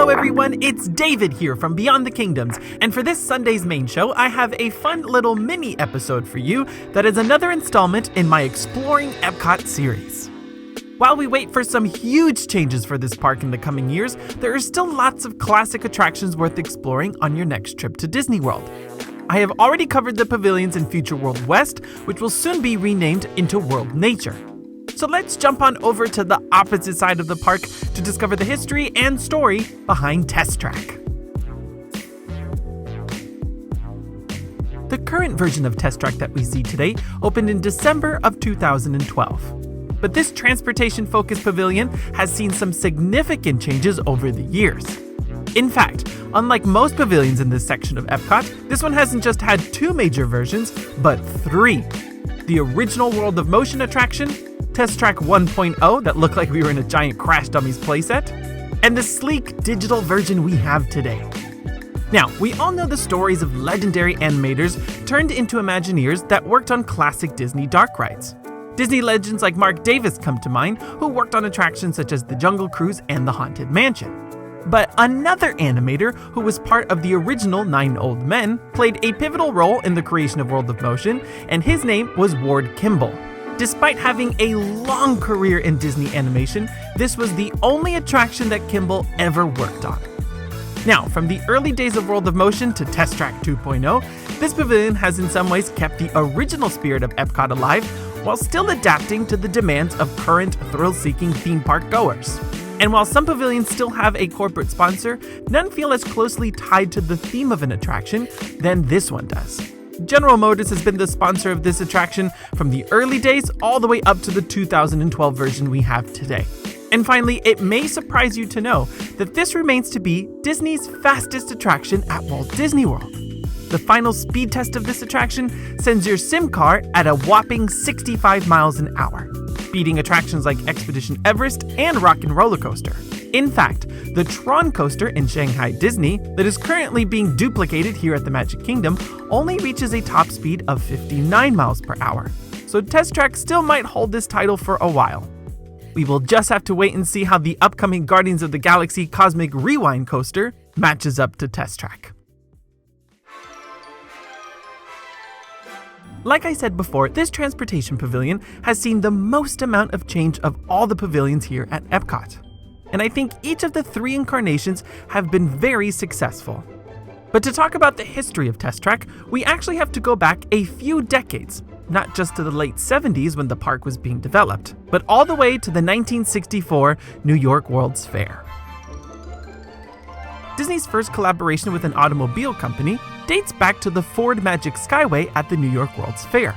Hello everyone, it's David here from Beyond the Kingdoms, and for this Sunday's main show, I have a fun little mini episode for you that is another installment in my Exploring Epcot series. While we wait for some huge changes for this park in the coming years, there are still lots of classic attractions worth exploring on your next trip to Disney World. I have already covered the pavilions in Future World West, which will soon be renamed into World Nature. So let's jump on over to the opposite side of the park to discover the history and story behind Test Track. The current version of Test Track that we see today opened in December of 2012. But this transportation-focused pavilion has seen some significant changes over the years. In fact, unlike most pavilions in this section of Epcot, this one hasn't just had two major versions, but three. The original World of Motion attraction, Test Track 1.0 that looked like we were in a giant Crash Dummies playset, and the sleek digital version we have today. Now, we all know the stories of legendary animators turned into Imagineers that worked on classic Disney dark rides. Disney legends like Mark Davis come to mind, who worked on attractions such as the Jungle Cruise and the Haunted Mansion. But another animator who was part of the original 9 Old Men played a pivotal role in the creation of World of Motion, and his name was Ward Kimball. Despite having a long career in Disney animation, this was the only attraction that Kimball ever worked on. Now, from the early days of World of Motion to Test Track 2.0, this pavilion has in some ways kept the original spirit of Epcot alive while still adapting to the demands of current thrill-seeking theme park goers. And while some pavilions still have a corporate sponsor, none feel as closely tied to the theme of an attraction than this one does. General Motors has been the sponsor of this attraction from the early days all the way up to the 2012 version we have today. And finally, it may surprise you to know that this remains to be Disney's fastest attraction at Walt Disney World. The final speed test of this attraction sends your sim car at a whopping 65 miles an hour, beating attractions like Expedition Everest and Rock and Roller Coaster. In fact, the Tron coaster in Shanghai Disney that is currently being duplicated here at the Magic Kingdom only reaches a top speed of 59 miles per hour. So Test Track still might hold this title for a while. We will just have to wait and see how the upcoming Guardians of the Galaxy Cosmic Rewind coaster matches up to Test Track. Like I said before, this transportation pavilion has seen the most amount of change of all the pavilions here at Epcot. And I think each of the three incarnations have been very successful. But to talk about the history of Test Track, we actually have to go back a few decades, not just to the late 70s when the park was being developed, but all the way to the 1964 New York World's Fair. Disney's first collaboration with an automobile company dates back to the Ford Magic Skyway at the New York World's Fair.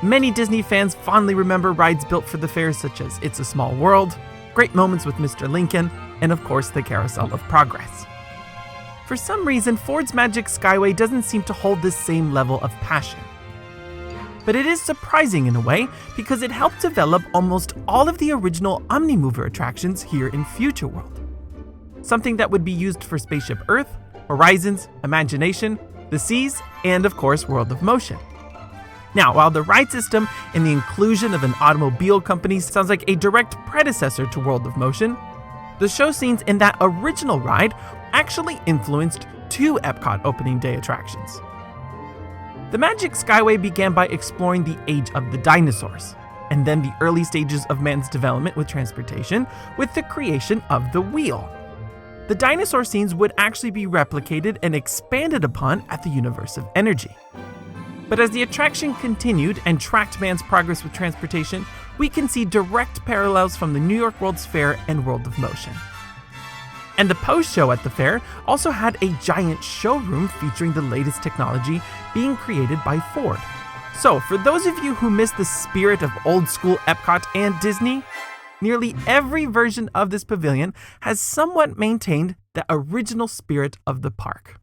Many Disney fans fondly remember rides built for the fair such as It's a Small World, Great Moments with Mr. Lincoln, and of course the Carousel of Progress. For some reason, Ford's Magic Skyway doesn't seem to hold this same level of passion. But it is surprising in a way because it helped develop almost all of the original omnimover attractions here in Future World. Something that would be used for Spaceship Earth, Horizons, Imagination, the Seas, and of course World of Motion. Now, while the ride system and the inclusion of an automobile company sounds like a direct predecessor to World of Motion, the show scenes in that original ride actually influenced two Epcot opening day attractions. The Magic Skyway began by exploring the age of the dinosaurs, and then the early stages of man's development with transportation with the creation of the wheel. The dinosaur scenes would actually be replicated and expanded upon at the Universe of Energy. But as the attraction continued and tracked man's progress with transportation, we can see direct parallels from the New York World's Fair and World of Motion. And the post-show at the fair also had a giant showroom featuring the latest technology being created by Ford. So for those of you who miss the spirit of old school Epcot and Disney, nearly every version of this pavilion has somewhat maintained the original spirit of the park.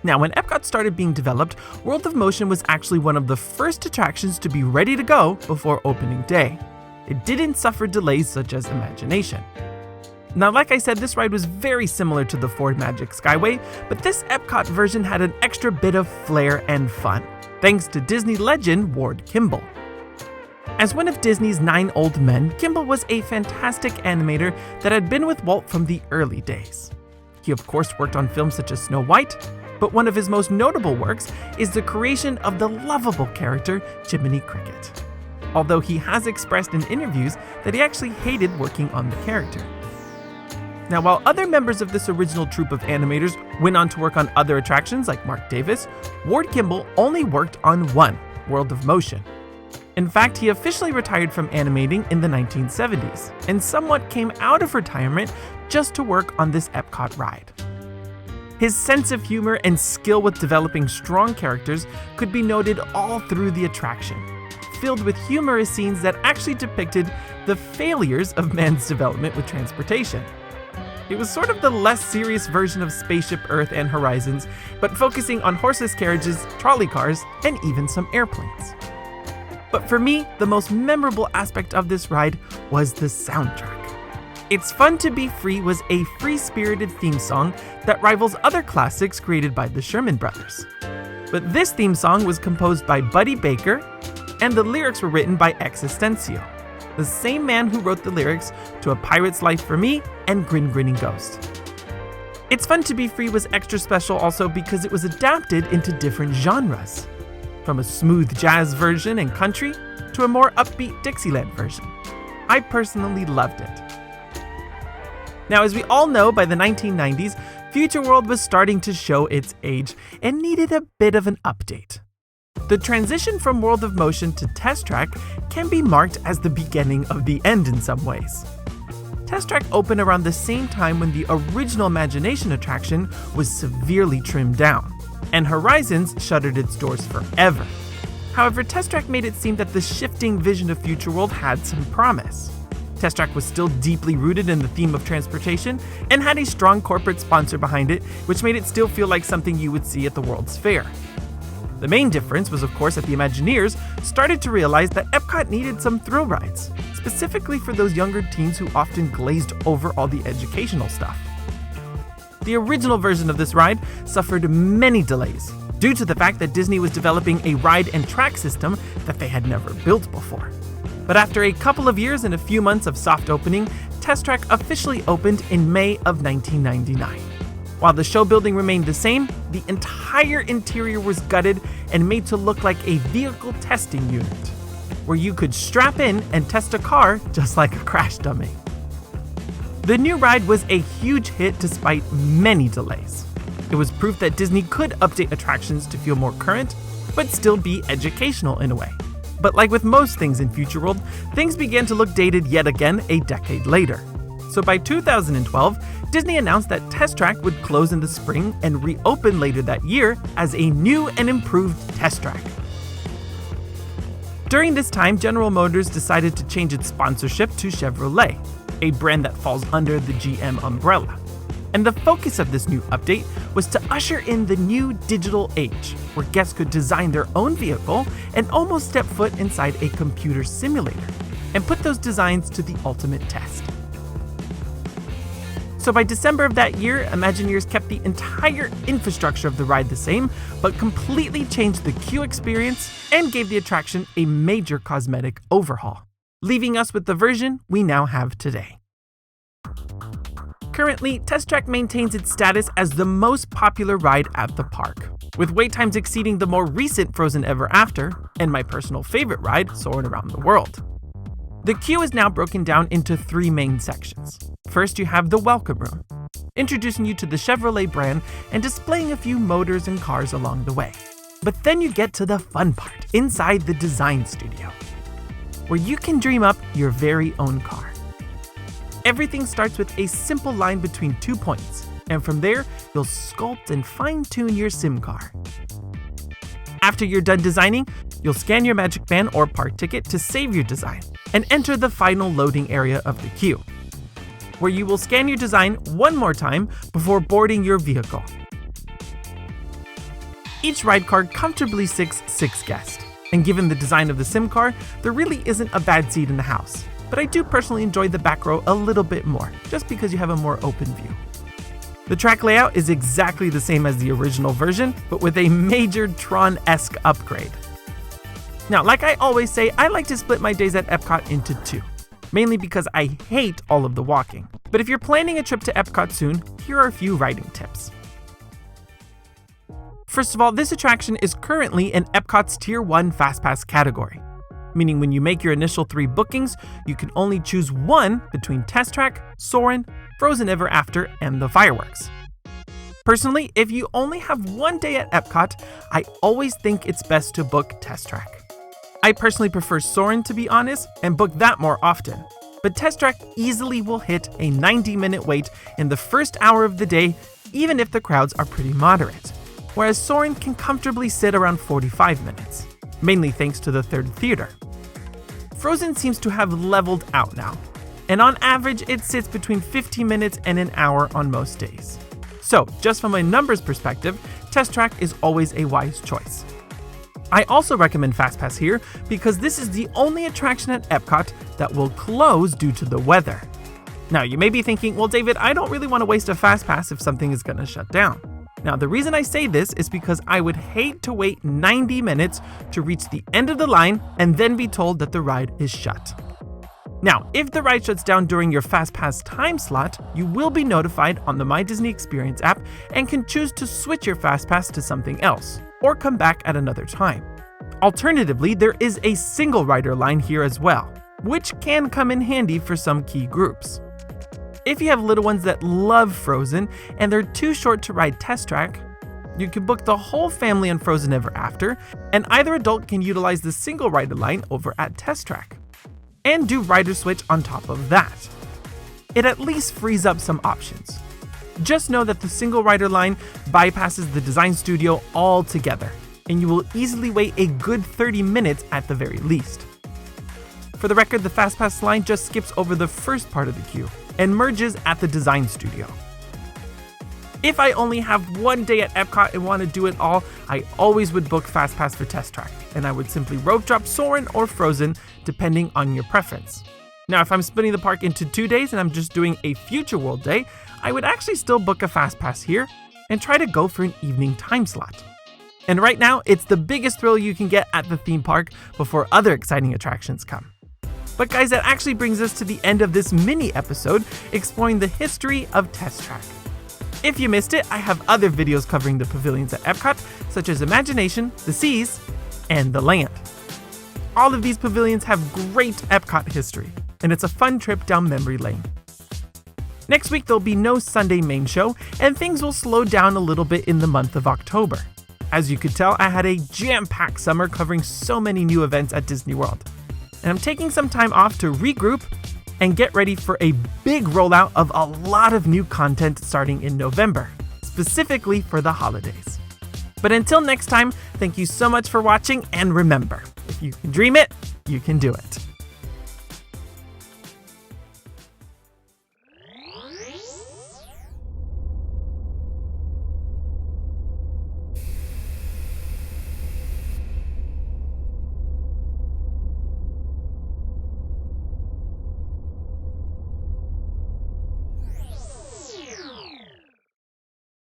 Now, when Epcot started being developed, World of Motion was actually one of the first attractions to be ready to go before opening day. It didn't suffer delays such as Imagination. Now, like I said, this ride was very similar to the Ford Magic Skyway, but this Epcot version had an extra bit of flair and fun, thanks to Disney legend Ward Kimball. As one of Disney's 9 old men, Kimball was a fantastic animator that had been with Walt from the early days. He of course worked on films such as Snow White, but one of his most notable works is the creation of the lovable character Jiminy Cricket. Although he has expressed in interviews that he actually hated working on the character. Now, while other members of this original troupe of animators went on to work on other attractions like Mark Davis, Ward Kimball only worked on one, World of Motion. In fact, he officially retired from animating in the 1970s, and somewhat came out of retirement just to work on this Epcot ride. His sense of humor and skill with developing strong characters could be noted all through the attraction, filled with humorous scenes that actually depicted the failures of man's development with transportation. It was sort of the less serious version of Spaceship Earth and Horizons, but focusing on horseless carriages, trolley cars, and even some airplanes. But for me, the most memorable aspect of this ride was the soundtrack. It's Fun to Be Free was a free-spirited theme song that rivals other classics created by the Sherman Brothers. But this theme song was composed by Buddy Baker, and the lyrics were written by Existencio, the same man who wrote the lyrics to A Pirate's Life for Me and Grin Grinning Ghost. It's Fun to Be Free was extra special also because it was adapted into different genres, from a smooth jazz version and country to a more upbeat Dixieland version. I personally loved it. Now, as we all know, by the 1990s, Future World was starting to show its age and needed a bit of an update. The transition from World of Motion to Test Track can be marked as the beginning of the end in some ways. Test Track opened around the same time when the original Imagination attraction was severely trimmed down, and Horizons shuttered its doors forever. However, Test Track made it seem that the shifting vision of Future World had some promise. Test Track was still deeply rooted in the theme of transportation and had a strong corporate sponsor behind it, which made it still feel like something you would see at the World's Fair. The main difference was, of course, that the Imagineers started to realize that Epcot needed some thrill rides, specifically for those younger teens who often glazed over all the educational stuff. The original version of this ride suffered many delays due to the fact that Disney was developing a ride and track system that they had never built before. But after a couple of years and a few months of soft opening, Test Track officially opened in May of 1999. While the show building remained the same, the entire interior was gutted and made to look like a vehicle testing unit, where you could strap in and test a car just like a crash dummy. The new ride was a huge hit despite many delays. It was proof that Disney could update attractions to feel more current, but still be educational in a way. But like with most things in Future World, things began to look dated yet again a decade later. So by 2012, Disney announced that Test Track would close in the spring and reopen later that year as a new and improved Test Track. During this time, General Motors decided to change its sponsorship to Chevrolet, a brand that falls under the GM umbrella. And the focus of this new update was to usher in the new digital age, where guests could design their own vehicle and almost step foot inside a computer simulator, and put those designs to the ultimate test. So by December of that year, Imagineers kept the entire infrastructure of the ride the same, but completely changed the queue experience and gave the attraction a major cosmetic overhaul, leaving us with the version we now have today. Currently, Test Track maintains its status as the most popular ride at the park, with wait times exceeding the more recent Frozen Ever After, and my personal favorite ride, Soarin' Around the World. The queue is now broken down into 3 main sections. First, you have the Welcome Room, introducing you to the Chevrolet brand and displaying a few motors and cars along the way. But then you get to the fun part, inside the Design Studio, where you can dream up your very own car. Everything starts with a simple line between 2 points, and from there, you'll sculpt and fine-tune your sim car. After you're done designing, you'll scan your Magic Band or park ticket to save your design, and enter the final loading area of the queue, where you will scan your design one more time before boarding your vehicle. Each ride car comfortably sits 6 guests, and given the design of the sim car, there really isn't a bad seat in the house. But I do personally enjoy the back row a little bit more, just because you have a more open view. The track layout is exactly the same as the original version, but with a major Tron-esque upgrade. Now, like I always say, I like to split my days at Epcot into two, mainly because I hate all of the walking. But if you're planning a trip to Epcot soon, here are a few riding tips. First of all, this attraction is currently in Epcot's Tier 1 FastPass category, meaning when you make your initial 3 bookings, you can only choose one between Test Track, Soarin', Frozen Ever After, and the fireworks. Personally, if you only have one day at Epcot, I always think it's best to book Test Track. I personally prefer Soarin', to be honest, and book that more often. But Test Track easily will hit a 90-minute wait in the first hour of the day, even if the crowds are pretty moderate, whereas Soarin' can comfortably sit around 45 minutes, mainly thanks to the third theater. Frozen seems to have leveled out now, and on average it sits between 15 minutes and an hour on most days. So, just from a numbers perspective, Test Track is always a wise choice. I also recommend FastPass here because this is the only attraction at Epcot that will close due to the weather. Now, you may be thinking, well, David, I don't really want to waste a FastPass if something is going to shut down. Now, the reason I say this is because I would hate to wait 90 minutes to reach the end of the line and then be told that the ride is shut. Now, if the ride shuts down during your FastPass time slot, you will be notified on the My Disney Experience app and can choose to switch your FastPass to something else, or come back at another time. Alternatively, there is a single rider line here as well, which can come in handy for some key groups. If you have little ones that love Frozen and they're too short to ride Test Track, you can book the whole family on Frozen Ever After, and either adult can utilize the single rider line over at Test Track, and do rider switch on top of that. It at least frees up some options. Just know that the single rider line bypasses the design studio altogether, and you will easily wait a good 30 minutes at the very least. For the record, the FastPass line just skips over the first part of the queue and merges at the design studio. If I only have one day at Epcot and want to do it all, I always would book FastPass for Test Track, and I would simply rope drop Soarin' or Frozen, depending on your preference. Now, if I'm splitting the park into 2 days and I'm just doing a Future World day, I would actually still book a FastPass here and try to go for an evening time slot. And right now, it's the biggest thrill you can get at the theme park before other exciting attractions come. But guys, that actually brings us to the end of this mini episode exploring the history of Test Track. If you missed it, I have other videos covering the pavilions at Epcot, such as Imagination, the Seas, and the Land. All of these pavilions have great Epcot history, and it's a fun trip down memory lane. Next week, there'll be no Sunday main show, and things will slow down a little bit in the month of October. As you could tell, I had a jam-packed summer covering so many new events at Disney World. And I'm taking some time off to regroup and get ready for a big rollout of a lot of new content starting in November, specifically for the holidays. But until next time, thank you so much for watching, and remember, if you can dream it, you can do it.